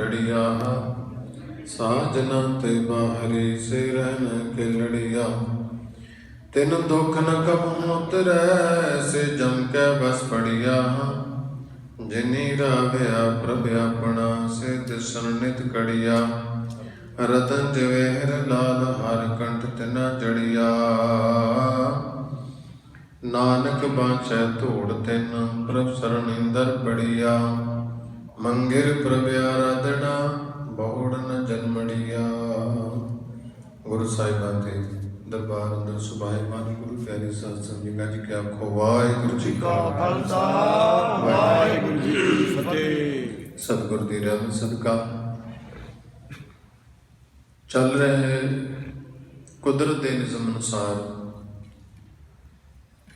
लड़िया। साजना ते बाहरी से रहन के लड़िया। तिन दुख न कबहूँ उतरै से जम के बस पड़िया। जिनी रावया प्रभ अपना से दिसन नित कड़िया। रतन जवेहर लाल हर कंठ तिना जड़िया। नानक बाँचै धूड़ तिन प्रभ सरन इंदर बढ़िया। मंगिर प्रभ आराधना बहुड़ न जन्मड़िया। गुरु साहिबान के दरबार अंदर सुभाएमान गुरु प्यारे साध संगत गज के आखो वाहिगुरू जी का खालसा वाहिगुरू जी की फतेह। सतगुर दी रहमत सदका चल रहे कुदरत के निज़म अनुसार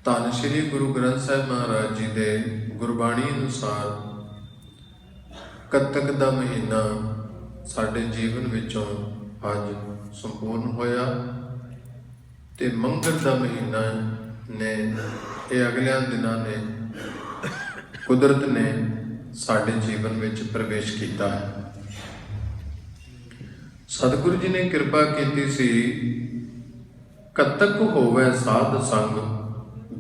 धन श्री गुरु ग्रंथ साहिब महाराज जी के गुरबाणी अनुसार कत्तक का महीना साढ़े जीवन विचों अज संपूर्ण होया ते मंगल का महीना ने ये अगलियां दिनां ने कुदरत ने साढ़े जीवन विच प्रवेश किया है। सतगुरु जी ने कृपा की सी कतक होवे साध संग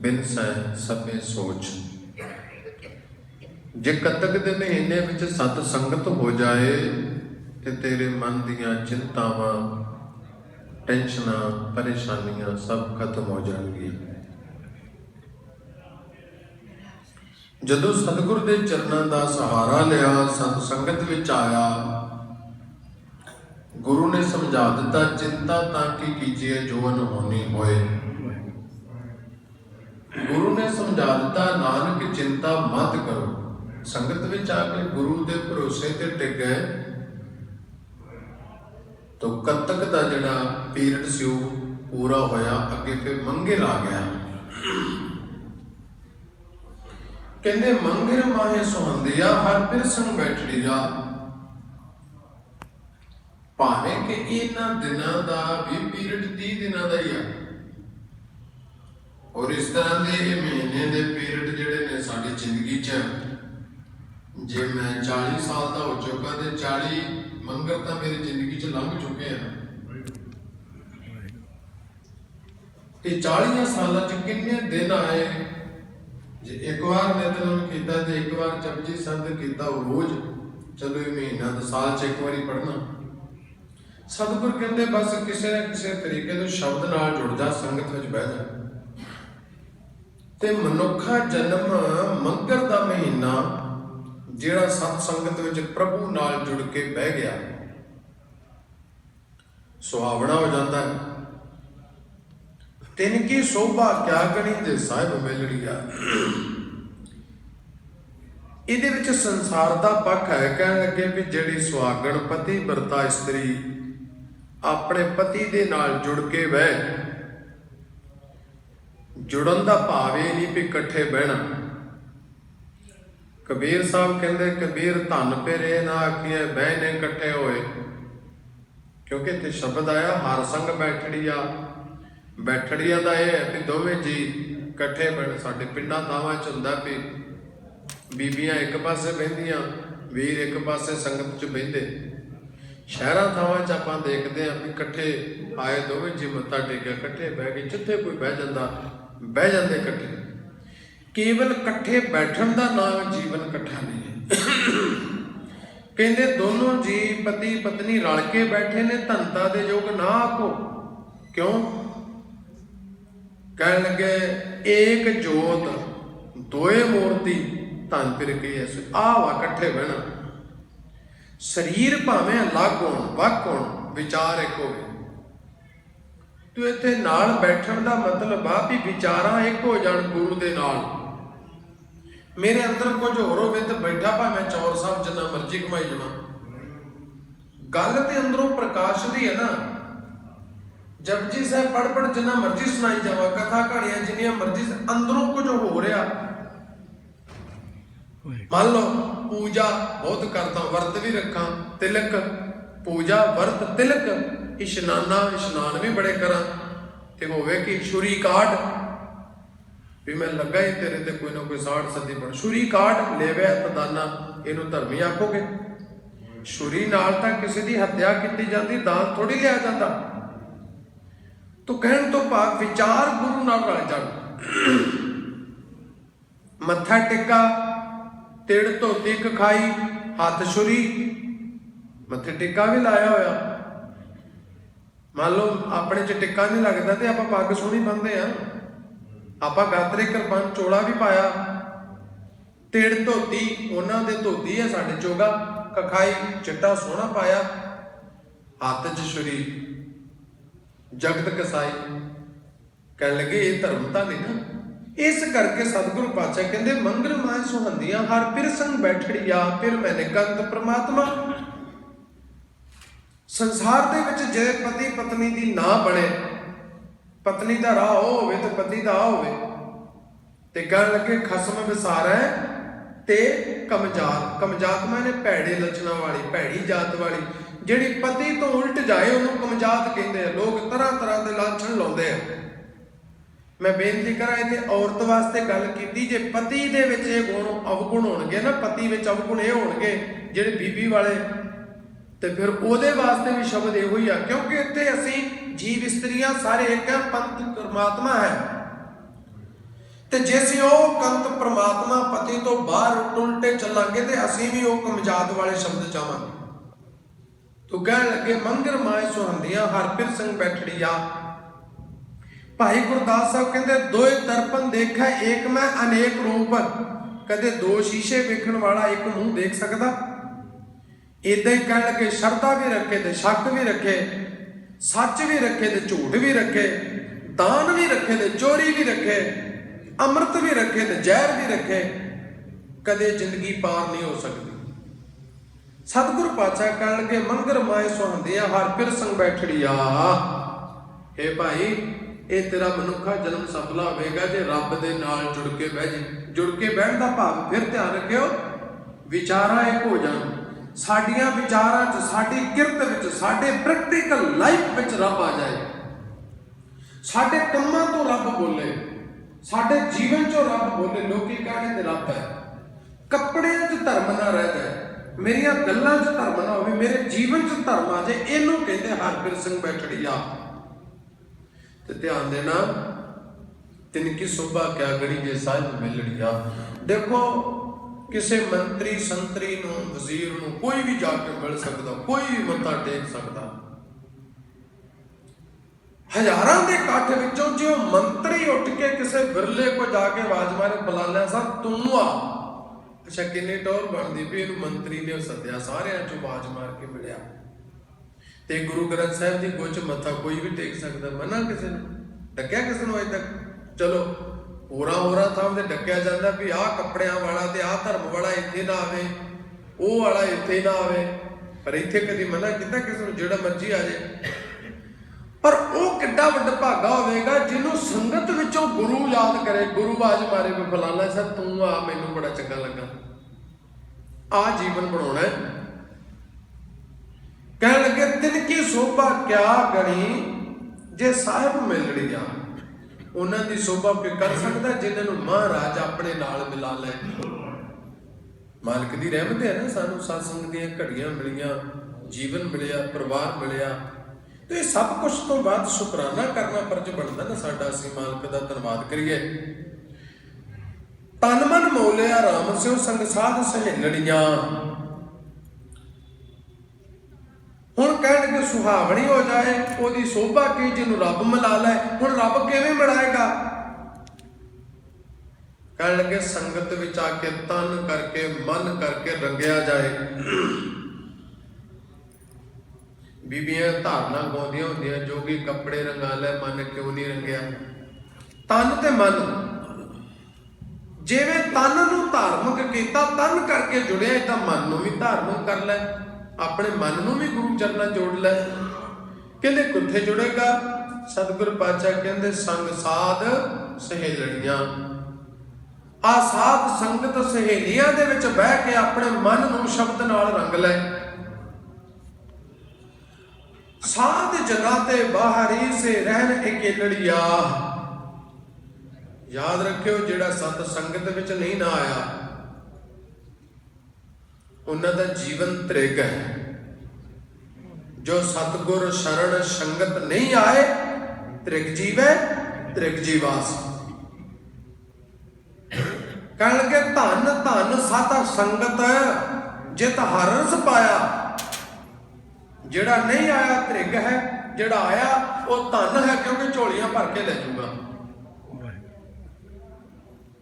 बिन सै सबे सोच। जे कतक के महीने विच सत संगत हो जाए तो तेरे मन दियां चिंतावां टेंशनां परेशानियां सब खत्म हो जाएंगी। जदों सतगुरु के चरणों का सहारा लिया सत संगत विच आया गुरु ने समझा दिता चिंता ताकि कीजिए जो अनहोनी होए। गुरु ने समझा दिता नानक चिंता मत करो। संगत विच आके गुरु के भरोसे ते टिक गए तो कतक का जिहड़ा पीरियड सी पूरा होया। अगे फिर मंगिर आ गया। कहते मंगिर माहे सुहंदिया हर फिर संग बैठड़िया। भावें कि इन्हां दिनां दा भी पीरियड 30 दिनां दा ही है और इस तरह के महीने के पीरियड जिहड़े ने साडी जिंदगी च जे मैं 40 साल का हो चुका तो 40 मंगर तो मेरी जिंदगी च लंघ चुके हैं। ये 40 साल किन्ने दिन आए जे एक बार नितनेम किया तो एक बार जपजी साहिब किया रोज चलो ये महीना तो साल च एक बार पढ़ना। सतगुर कहते बस किसी न किसी तरीके तो शब्द नाल जुड़ जा संगत में बह जा। ते मनुखा जन्म मंगर का महीना जिहड़ा सत संगत विच प्रभु नाल जुड़ के बह गया सुहावना हो जाता है। तिनकी शोभा क्या गणी ते साहिब मिलड़िया। इहदे विच संसार का पक्ष है। कहण लगे भी जिहड़ी सुहागण पति वरता इस्त्री अपने पति दे नाल जुड़ के बह जुड़न का भाव ये नहीं भी इकट्ठे बहना। कबीर साहब कहते कबीर धन पेरे ना आखिए बहने इकट्ठे होए। क्योंकि इत्थे शब्द आया हर संग बैठड़िया। बैठड़िया का यह है भी दोवें जी इकट्ठे बहन। साडे पिंडां दावां च हुंदा भी बीबियां एक पासे बहिंदियां वीर एक पासे संगत च बहिंदे। शहरां थावां च आपां देखते हैं भी इकट्ठे आए दोवें जी मत्था टेकिया इकट्ठे बह गए। जिथे कोई बह जांदा बह जाते इकट्ठे। केवल इकट्ठे बैठन का नाम जीवन इकट्ठा नहीं है। कहते दोनों जी पति पत्नी रल के बैठे ने धनता दे योग ना आखो। क्यों कह लगे एक जोत दोए मूर्ति धन फिर गई है। आवा इकट्ठे बहना। शरीर भावें अलग हो वक हो विचार एक हो तो इत्थे नाल बैठण का मतलब आ भी विचारां एक हो जाण गुरु दे नाल। मेरे अंदर कुछ होर होवे ते बैठा भावें चौर साहब जिन्ना मर्जी कमाई जावां। गल ते अंदरों प्रकाश दी है ना। जपजी साहिब पढ़ पढ़ जिन्ना मर्जी सुनाई जावां कथा कहानियां जिन्नियां मर्जी अंदरों कुछ हो रहा। मान लो पूजा बहुत करता वर्त भी रखा तिलक पूजा वर्त तिलक इशनान भी बड़े करा ते होवे कि छुरी काट भी मैं लगा ही तेरे ते कोई ना कोई साठ सदी पड़ छुरी काट लेवे तदाना इनू धर्मी आखोगे। ਛੁਰੀ ਨਾਲ ਤਾਂ ਕਿਸੇ ਦੀ ਹੱਤਿਆ ਕੀਤੀ ਜਾਂਦੀ, ਦਾਨ ਥੋੜੀ ਲਿਆ ਜਾਂਦਾ। ਤੋ ਕਹਿਣ ਤੋਂ ਭਾਵ ਵਿਚਾਰ ਗੁਰੂ ਨਾਲ ਰਲ ਜਾਣ। ਮੱਥਾ ਟਿੱਕਾ, ਤਿੜ ਧੋਤੀ ਕਖਾਈ, ਹੱਥ ਛੁਰੀ, ਮੱਥੇ ਟਿੱਕਾ ਵੀ ਲਾਇਆ ਹੋਇਆ। ਮੰਨ ਲਓ ਆਪਣੇ 'ਚ ਟਿੱਕਾ ਨਹੀਂ ਲੱਗਦਾ ਤੇ ਆਪਾਂ ਪੱਗ ਸੋਹਣੀ ਬੰਨ੍ਹਦੇ ਆ, ਆਪਾਂ ਗਾਤਰੇ ਕਿਰਪਾਨ ਚੋਲਾ ਵੀ ਪਾਇਆ, ਤਿੜ ਧੋਤੀ ਉਹਨਾਂ ਦੇ ਧੋਤੀ ਹੈ, ਸਾਡੇ ਚੋਗਾ, ਕਖਾਈ ਚਿੱਟਾ ਸੋਹਣਾ ਪਾਇਆ, ਹੱਥ 'ਚ ਛੁਰੀ, ਜਗਤ ਕਸਾਈ। ਕਹਿਣ ਲੱਗੇ ਇਹ ਧਰਮ ਤਾਂ ਨਹੀਂ ਨਾ। ਇਸ ਕਰਕੇ ਸਤਿਗੁਰੂ ਪਾਤਸ਼ਾਹ ਕਹਿੰਦੇ ਮੰਗਲ ਮਾਇ ਸੁਹੰਦੀਆਂ ਹਰ ਪਿਰ ਸੰਗ ਬੈਠੜੀਆ ਫਿਰ ਮੈਨੇ ਕੰਤ ਪ੍ਰਮਾਤਮਾ। ਸੰਸਾਰ ਦੇ ਵਿੱਚ ਜੇ ਪਤੀ ਪਤਨੀ ਦੀ ਨਾ ਬਣੇ, ਪਤਨੀ ਦਾ ਰਾਹ ਉਹ ਹੋਵੇ ਤੇ ਪਤੀ ਦਾ ਆ ਹੋਵੇ, ਤੇ ਕਹਿਣ ਲੱਗੇ ਖਸਮ ਵਿਸਾਰੈ ਤੇ ਕਮਜਾਤ। ਕਮਜਾਤ ਮਾਨੇ ਭੈੜੇ ਲੱਛਣਾਂ ਵਾਲੀ, ਭੈੜੀ ਜਾਤ ਵਾਲੀ, ਜਿਹੜੀ ਪਤੀ ਤੋਂ ਉਲਟ ਜਾਏ ਉਹਨੂੰ ਕਮਜਾਤ ਕਹਿੰਦੇ ਆ। ਲੋਕ ਤਰ੍ਹਾਂ ਤਰ੍ਹਾਂ ਦੇ ਲੱਛਣ ਲਾਉਂਦੇ ਆ। ਮੈਂ ਬੇਨਤੀ ਕਰਾਂ ਇੱਥੇ ਔਰਤ ਵਾਸਤੇ ਗੱਲ ਕੀਤੀ, ਜੇ ਪਤੀ ਦੇ ਵਿੱਚ ਇਹ ਗੁਣ ਅਵਗੁਣ ਹੋਣਗੇ ਨਾ, ਪਤੀ ਵਿੱਚ ਅਵਗੁਣ ਇਹ ਹੋਣਗੇ ਜਿਹੜੇ ਬੀਬੀ ਵਾਲੇ, ਤੇ ਫਿਰ ਉਹਦੇ ਵਾਸਤੇ ਵੀ ਸ਼ਬਦ ਇਹੋ ਹੀ ਆ। ਕਿਉਂਕਿ ਇੱਥੇ ਅਸੀਂ ਜੀਵ ਇਸਤਰੀਆਂ ਸਾਰੇ ਇੱਕ ਹੈ, ਪੰਥ ਪਰਮਾਤਮਾ ਹੈ। ਤੇ ਜੇ ਅਸੀਂ ਉਹ ਕੰਤ ਪ੍ਰਮਾਤਮਾ ਪਤੀ ਤੋਂ ਬਾਹਰ ਉਲਟੇ ਚੱਲਾਂਗੇ ਤੇ ਅਸੀਂ ਵੀ ਉਹ ਕਮਜਾਤ ਵਾਲੇ ਸ਼ਬਦ ਚਾਹਾਂਗੇ। ਤੋ ਕਹਿਣ ਲੱਗੇ ਮੰਗਰ ਮਾਏ ਸੁਹੰਦੀਆਂ ਹਰ ਪਿਰ ਸੰਗ ਬੈਠੜੀਆ। ਭਾਈ ਗੁਰਦਾਸ ਸਾਹਿਬ ਕਹਿੰਦੇ ਦੋਏ ਦਰਪਨ ਦੇਖੈ ਏਕ ਮੈਂ ਅਨੇਕ ਰੂਪ। ਕਦੇ ਦੋ ਸ਼ੀਸ਼ੇ ਵੇਖਣ ਵਾਲਾ ਇੱਕ ਮੂੰਹ ਦੇਖ ਸਕਦਾ? ਏਦਾਂ ਹੀ ਕਹਿਣ ਲੱਗੇ ਸ਼ਰਧਾ ਵੀ ਰੱਖੇ ਤੇ ਸ਼ੱਕ ਵੀ ਰੱਖੇ, ਸੱਚ ਵੀ ਰੱਖੇ ਤੇ ਝੂਠ ਵੀ ਰੱਖੇ, ਦਾਨ ਵੀ ਰੱਖੇ ਤੇ ਚੋਰੀ ਵੀ ਰੱਖੇ, ਅੰਮ੍ਰਿਤ ਵੀ ਰੱਖੇ ਤੇ ਜ਼ਹਿਰ ਵੀ ਰੱਖੇ, ਕਦੇ ਜ਼ਿੰਦਗੀ ਪਾਰ ਨਹੀਂ ਹੋ ਸਕਦੀ। ਸਤਿਗੁਰ ਪਾਤਸ਼ਾਹ ਕਹਿਣ ਲੱਗੇ ਮੰਗਰ ਮਾਏ ਸੁਹੰਦੀਆਂ ਹਰ ਪਿਰ ਸੰਗ ਬੈਠੜੀਆ। ਹੇ ਭਾਈ ਇਹ ਤੇਰਾ ਮਨੁੱਖਾ ਜਨਮ ਸਫਲਾ ਹੋਵੇਗਾ ਜੇ ਰੱਬ ਦੇ ਨਾਲ ਜੁੜ ਕੇ ਬਹਿ ਜੇ। ਜੁੜ ਕੇ ਬਹਿਣ ਦਾ ਭਾਵ ਫਿਰ ਧਿਆਨ ਰੱਖਿਓ ਵਿਚਾਰਾਂ ਇੱਕ ਹੋ ਜਾਣ। ਸਾਡੀਆਂ ਵਿਚਾਰਾਂ 'ਚ, ਸਾਡੀ ਕਿਰਤ ਵਿੱਚ, ਸਾਡੇ ਪ੍ਰੈਕਟੀਕਲ ਲਾਈਫ ਵਿੱਚ ਰੱਬ ਆ ਜਾਏ। ਸਾਡੇ ਕੰਮਾਂ ਤੋਂ ਰੱਬ ਬੋਲੇ, ਸਾਡੇ ਜੀਵਨ 'ਚੋਂ ਰੱਬ ਬੋਲੇ। ਲੋਕੀ ਕਹਿੰਦੇ ਤੇ ਰੱਬ ਹੈ, ਕੱਪੜਿਆਂ 'ਚ ਧਰਮ ਨਾ ਰਹਿ ਜਾਏ, ਮੇਰੀਆਂ ਗੱਲਾਂ 'ਚ ਧਰਮ ਨਾ ਹੋਵੇ, ਮੇਰੇ ਜੀਵਨ 'ਚ ਧਰਮ ਆ ਜਾਏ। ਇਹਨੂੰ ਕਹਿੰਦੇ ਹਰ ਪਿਰ ਸੰਗ ਬੈਠੜੀਆ। ਤੇ ਧਿਆਨ ਦੇਣਾ ਤਿਨ ਕੀ ਸੋਭਾ ਕਿਆ ਗੜੀ ਜੇ ਸਾਹਿਬ ਮਿਲੜੀਆ। ਦੇਖੋ ਕਿਸੇ ਮੰਤਰੀ ਸੰਤਰੀ ਨੂੰ, ਵਜ਼ੀਰ ਨੂੰ ਕੋਈ ਵੀ ਜਾ ਕੇ ਮਿਲ ਸਕਦਾ, ਕੋਈ ਵੀ ਮੱਥਾ ਟੇਕ ਸਕਦਾ। ਹਜ਼ਾਰਾਂ ਦੇ ਇਕੱਠ ਵਿੱਚੋਂ ਜੇ ਉਹ ਮੰਤਰੀ ਉੱਠ ਕੇ ਕਿਸੇ ਵਿਰਲੇ ਕੋ ਜਾ ਕੇ ਆਵਾਜ਼ ਮਾਰੇ ਬੁਲਾਲਿਆ ਸਾਹਿਬ ਤੂੰ ਆ, ਅੱਛਾ ਕਿੰਨੀ ਟੌਰ ਬਣਦੀ ਵੀ ਇਹਨੂੰ ਮੰਤਰੀ ਨੇ ਸੱਦਿਆ, ਸਾਰਿਆਂ ਚੋਂ ਆਵਾਜ਼ ਮਾਰ ਕੇ ਮਿਲਿਆ। ਤੇ ਗੁਰੂ ਗ੍ਰੰਥ ਸਾਹਿਬ ਦੀ ਗੁੱਚ ਮੱਥਾ ਕੋਈ ਵੀ ਟੇਕ ਸਕਦਾ, ਮਨਾ ਕਿਸੇ ਨੂੰ ਡੱਕਿਆ ਕਿਸੇ ਨੂੰ ਅਜੇ ਤੱਕ? ਚਲੋ ਹੋਰਾਂ ਥਾਂ ਤੇ ਡੱਕਿਆ ਜਾਂਦਾ ਵੀ ਆਹ ਕੱਪੜਿਆਂ ਵਾਲਾ ਤੇ ਆਹ ਧਰਮ ਵਾਲਾ ਇੱਥੇ ਨਾ ਆਵੇ, ਉਹ ਵਾਲਾ ਇੱਥੇ ਨਾ ਆਵੇ, ਪਰ ਇੱਥੇ ਕਦੀ ਮਨਾ ਕੀਤਾ ਕਿਸੇ ਨੂੰ? ਜਿਹੜਾ ਮਰਜ਼ੀ ਆ ਜਾਏ। ਪਰ ਉਹ ਕਿੱਡਾ ਵੱਡਾ ਭਾਗਾ ਹੋਵੇਗਾ ਜਿਹਨੂੰ ਸੰਗਤ ਵਿੱਚੋਂ ਗੁਰੂ ਯਾਦ ਕਰੇ, ਗੁਰੂ ਆਵਾਜ਼ ਮਾਰੇ ਵੀ ਫਲਾਣਾ ਸਾਹਿਬ ਤੂੰ ਆ, ਮੈਨੂੰ ਬੜਾ ਚੰਗਾ ਲੱਗਾ, ਆਹ ਜੀਵਨ ਬਣਾਉਣਾ ਹੈ। ਕਹਿਣ ਲੱਗੇ ਤਿਨ ਕੀ ਸੋਭਾ ਕਿਆ ਗਣੀ ਜੇ ਸਾਹਿਬ ਮਿਲੜੀ ਜਾ। ਉਹਨਾਂ ਦੀ ਸੋਭਾ ਕੋਈ ਕਰ ਸਕਦਾ ਜਿਨ੍ਹਾਂ ਨੂੰ ਮਹਾਰਾਜ ਆਪਣੇ ਨਾਲ ਮਿਲਾ ਲੈ। ਮਾਲਕ ਦੀ ਰਹਿਮਤ ਹੈ ਨਾ, ਸਾਨੂੰ ਸਤਸੰਗ ਦੀਆਂ ਘੜੀਆਂ ਮਿਲੀਆਂ, ਜੀਵਨ ਮਿਲਿਆ, ਪਰਿਵਾਰ ਮਿਲਿਆ, ਤੇ ਸਭ ਕੁਝ ਤੋਂ ਬਾਅਦ ਸ਼ੁਕਰਾਨਾ ਕਰਨਾ ਫਰਜ਼ ਬਣਦਾ ਨਾ ਸਾਡਾ। ਅਸੀਂ ਮਾਲਕ ਦਾ ਧੰਨਵਾਦ ਕਰੀਏ। ਤਨ ਮਨ ਮੋਲਿਆ ਰਾਮ ਸਿਉ ਸੰਗ ਸਾਧ ਸਹੇਲੜੀਆਂ। ਹੁਣ ਕਹਿਣਗੇ ਸੁਹਾਵਣੀ ਹੋ ਜਾਏ ਉਹਦੀ ਸੋਭਾ ਕੀ ਜਿਹਨੂੰ ਰੱਬ ਮਿਲਾ ਲੈ। ਹੁਣ ਰੱਬ ਕਿਵੇਂ ਮਿਲਾਏਗਾ? ਕਹਿਣ ਲੱਗੇ ਸੰਗਤ ਵਿੱਚ ਆ ਕੇ ਤਨ ਕਰਕੇ ਮਨ ਕਰਕੇ ਰੰਗਿਆ ਜਾਏ। ਬੀਬੀਆਂ ਧਾਰਨਾ ਗਾਉਂਦੀਆਂ ਹੁੰਦੀਆਂ ਜੋਗੀ ਕੱਪੜੇ ਰੰਗਾ ਲੈ ਮਨ ਕਿਉਂ ਨਹੀਂ ਰੰਗਿਆ। ਤਨ ਤੇ ਮਨ, ਜਿਵੇਂ ਤਨ ਨੂੰ ਧਾਰਮਿਕ ਕੀਤਾ, ਤਨ ਕਰਕੇ ਜੁੜਿਆ, ਏਦਾਂ ਮਨ ਨੂੰ ਵੀ ਧਾਰਮਿਕ ਕਰ ਲੈ, ਆਪਣੇ ਮਨ ਨੂੰ ਵੀ ਗੁਰੂ ਚਰਨਾਂ ਜੋੜ ਲੈ। ਕਹਿੰਦੇ ਕਿੱਥੇ ਜੁੜੇਗਾ? ਸਤਿਗੁਰ ਪਾਤਸ਼ਾਹ ਕਹਿੰਦੇ ਸੰਗ ਸਾਧ ਸਹੇਲੜੀਆਂ। ਆ ਸਾਧ ਸੰਗਤ ਸਹੇਲੀਆਂ ਦੇ ਵਿੱਚ ਬਹਿ ਕੇ ਆਪਣੇ ਮਨ ਨੂੰ ਸ਼ਬਦ ਨਾਲ ਰੰਗ ਲੈ। ਸਾਧ ਜਗ੍ਹਾ ਤੇ ਬਾਹਰੀ ਸੇ ਰਹਿਣ ਇਕੇਲੜੀਆ। ਯਾਦ ਰੱਖਿਓ ਜਿਹੜਾ ਸਤ ਸੰਗਤ ਵਿੱਚ ਨਹੀਂ ਨਾ ਆਇਆ ਉਹਨਾਂ ਦਾ ਜੀਵਨ ਤ੍ਰਿਗ ਹੈ। जो सतगुर शरण संगत नहीं आए, त्रिग जीवै त्रिग जीवास। कहण लगे धन धन सत संगत जित हर रस पाया। जेड़ा नहीं आया त्रिग है, जेड़ा आया वो धन है, क्योंकि झोलियां भर के ले जूगा।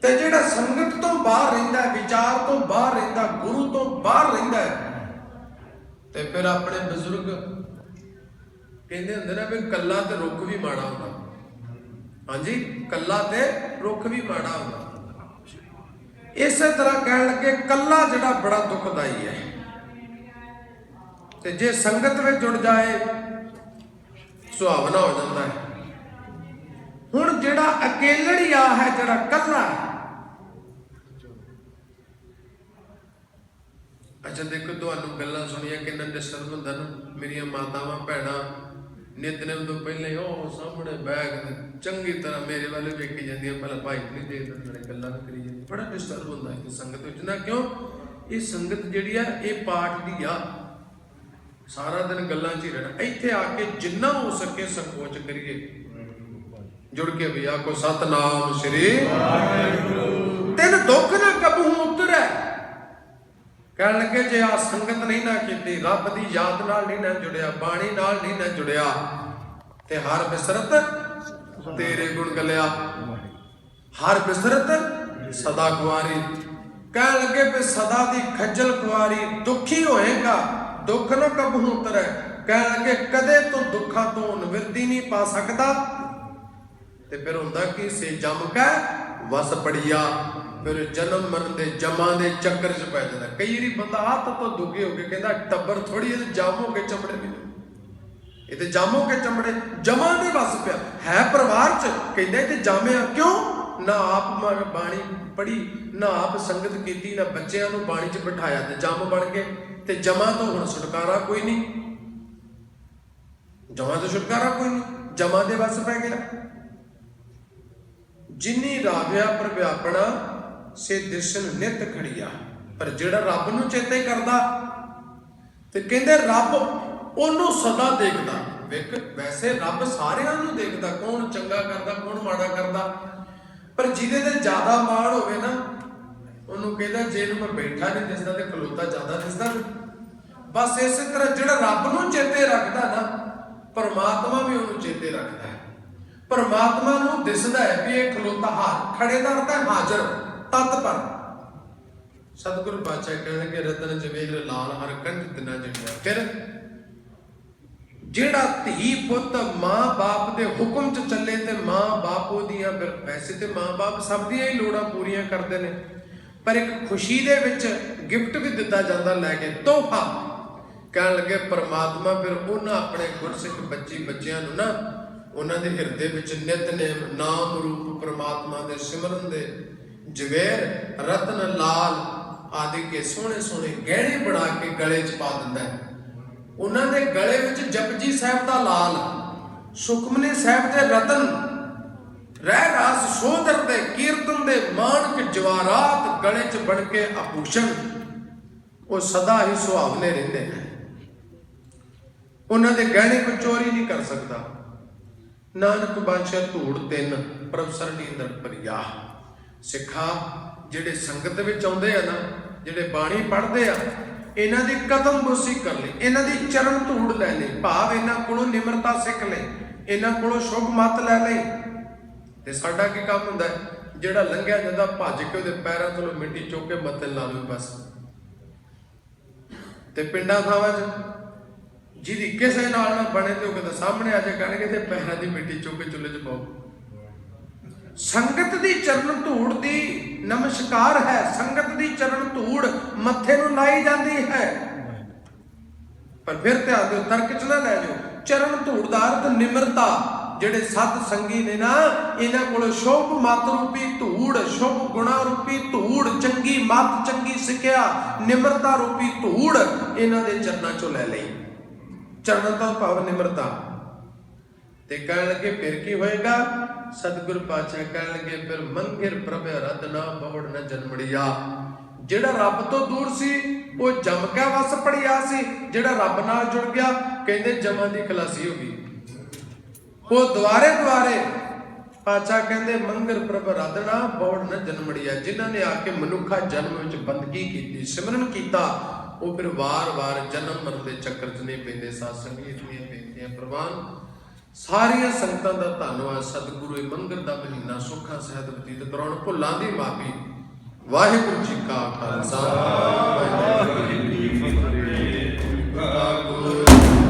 ते जेड़ा संगत तो बाहर रहिंदा, विचार तो बाहर रहिंदा, गुरु तो बाहर रहिंदा है, ते फिर अपने बजुर्ग कहंदे हुंदे ना भी कल्ला ते रुख भी माड़ा हुंदा। हाँ जी, कल्ला ते रुख भी माड़ा हुंदा। इसे तरह कहण लगे कल्ला जेड़ा बड़ा दुखदाई है, ते जे संगत में जुड़ जाए सुहावना हो जाता है। हुण जेड़ा अकेलड़िया है, जेड़ा कल्ला है, अच्छा देखो तुहानू गल्लां सुनिया किन्ना डिस्टर्ब हुंदा ना। मेरिया मातावां भैणां नितनेम तो पहले ही सामने बैग चंगी तरह मेरे वाले वेखी जांदियां, पहला भाई नहीं देखदा, नाले गल्लां भी करी जांदी। बड़ा डिस्टर्ब हुंदा है संगत विच ना। क्यों? ये संगत जिहड़ी आ ये पाठ दी आ, सारा दिन गल्लां च ही रहना। इत्थे आके जिन्ना हो सके संकोच करिए, जुड़ के भी आखो सतनाम श्री वाहिगुरू। तिन दुख ना कबहू उतरै। कहण लगे जे आ संगत नहीं ना कीती, रब दी याद नाल नहीं ना जुड़िया, बाणी नाल नहीं ना जुड़िया, ते हर बिसरत तेरे गुण गलिया। हर बिसरत सदा कुआरी। कहण लगे भी सदा दी खज्जल कुआरी, दुखी होएगा, दुख ना कबहू उतरै। कहण लगे कदे तो दुखा तो निवृत्ति नहीं पा सकदा, ते फिर हुंदा कि से जम के वस पड़िया। फिर जन्म मरण के जमा के चक्कर च पै जाता। कई बार बंदा हथ तो दुखी हो गया, कहता टब्बर थोड़ी ये जामो के चमड़े भी, ये तो जामो के चमड़े जमा नहीं बस पिया है परिवार च। कहते जामिया क्यों ना, आप बाणी पढ़ी ना, आप संगत की ना, बच्चों को बाणी च बिठाया तो जम बन गए। तो जमा तो हुण छुटकारा कोई नहीं, जमा तो छुटकारा कोई नहीं, जमा दे बस पै गया। जिन्नी राविया पर व्यापना से दिशन नित खड़िया। पर जेड़ा रब नूं चेते करदा, ते कहंदे रब ओनू सदा देखदा। वेख वैसे रब सारियां नूं देखदा, कौन चंगा करदा कौन माड़ा करदा, पर जिहदे ते ज्यादा माण होवे ना, ओनू कहदा जे मैं बैठा नहीं दिसदा ते खलोता ज्यादा दिसदा। बस इस तरह जेड़ा रब नूं चेते रखदा ना, परमात्मा भी ओनू चेते रखदा है। परमात्मा नूं दिसदा है भी ये खलोता हार खड़े दा अर्थ है हाजर तत्पर। सतगुरु पातशाह कहणगे रतन जवेर लाल हर कंठ तिना जड़िया। फिर जेड़ा धी पुत मां बाप दे हुक्म च चले ते मां बाप ओदियां, फिर वैसे ते मां बाप सब दियां ही लोड़ां पूरीआं करदे ने, पर एक खुशी दे विच गिफ्ट भी दिता जांदा लैके तोहफा। कहण लगे परमात्मा फिर उन्हां अपने गुरसिख बच्चियां नूं ना, उन्हां दे हिरदे विच नितनेम नाम रूप परमात्मा दे सिमरन दे जवेर रतन लाल आदि के सोहणे सोहणे गहणे बना के गले च पा दिंदा है। उन्हां दे गले विच जपजी साहिब दा लाल, सुखमनी साहिब दे रतन, रह रास सोदर दे कीर्तन दे माणक जवारात गले च बन के आभूषण, वो सदा ही सुहावने रहिंदे हैं। उन्हां दे गहणे कोई चोरी नहीं कर सकता। नानक बादशाह धूड़ तिन प्रभसर नींदड़ परिया। सिखा जेडे संगत विच आउंदे आ ना, जेडे बाणी पढ़दे आ, इन्हां दी कदम बोसी कर ले, इन्हां दी चरण धूड़ लै ले, भाव इन्हां कोलों निमरता सिख ले, इन्हां कोलों शुभ मत लै ले। ते साडा की काम हुंदा है, जेड़ा लंघिया जांदा भज के उहदे पैरां थल्लों मिट्टी चुक के मत्थे ला लो बस। ते पिंडां थावां च जिहदी किसे नाल ना बने ते ओह कदे सामने आ जाए, कहणगे ते पैरां दी मिट्टी चुक के चुल्हे च पाओ। संगत दी चरण धूड़ दी नमस्कार है, संगत दी चरण धूड़ मत्थे नूं लाई जाती है। पर फिर ध्यान दो, तर्क च ना लै जाओ। चरण धूड़ दा अर्थ निमरता। जेडे सत संगी ने ना, इन्हां कोल शुभ मत रूपी धूड़, शुभ गुणा रूपी धूड़, चंगी मत चंगी सिक्ख्या निमरता रूपी धूड़ इन्हां दे चरणां चों लै लई। चरण तो भाव निमरता। ते कहण लगे फिर की होएगा? सतगुरु पातशाह कहण लगे फिर मंगिर प्रभ रद ना बवड़ न जन्मड़िया। ਜਿਹੜਾ ਰੱਬ ਤੋਂ ਦੂਰ ਸੀ ਉਹ ਜਮ ਕੇ ਵਸ ਪੜਿਆ ਸੀ, ਜਿਹੜਾ ਰੱਬ ਨਾਲ ਜੁੜ ਗਿਆ ਕਹਿੰਦੇ ਜਮਾਂ ਦੀ ਖਲਾਸੀ ਹੋ ਗਈ। ਉਹ ਦੁਆਰੇ ਪਾਤਸ਼ਾਹ ਕਹਿੰਦੇ ਮੰਗਰ ਪ੍ਰਭ ਰਾਧਣਾ ਬੌੜ ਨ ਜਨਮੜੀਆ। ਜਿਨ੍ਹਾਂ ਨੇ ਆ ਕੇ ਮਨੁੱਖਾ ਜਨਮ ਵਿੱਚ ਬੰਦਗੀ ਕੀਤੀ, ਸਿਮਰਨ ਕੀਤਾ, ਉਹ ਫਿਰ ਵਾਰ-ਵਾਰ ਜਨਮ ਮਰਨ ਦੇ ਚੱਕਰ 'ਚ ਨਹੀਂ ਪੈਂਦੇ। ਸਾਧ ਸੰਗਤ ਦੀਆਂ ਬੇਨਤੀਆਂ ਪ੍ਰਵਾਨ, ਸਾਰੀਆਂ ਸੰਗਤਾਂ ਦਾ ਧੰਨਵਾਦ। ਸਤਿਗੁਰੂ ਇਹ ਮੰਗਰ ਦਾ ਮਹੀਨਾ ਸੁੱਖਾਂ ਸਹਿਤ ਬਤੀਤ ਕਰਾਉਣ, ਭੁੱਲਾਂ ਦੀ ਮਾਫੀ। ਵਾਹਿਗੁਰੂ ਜੀ ਕਾ ਖਾਲਸਾ।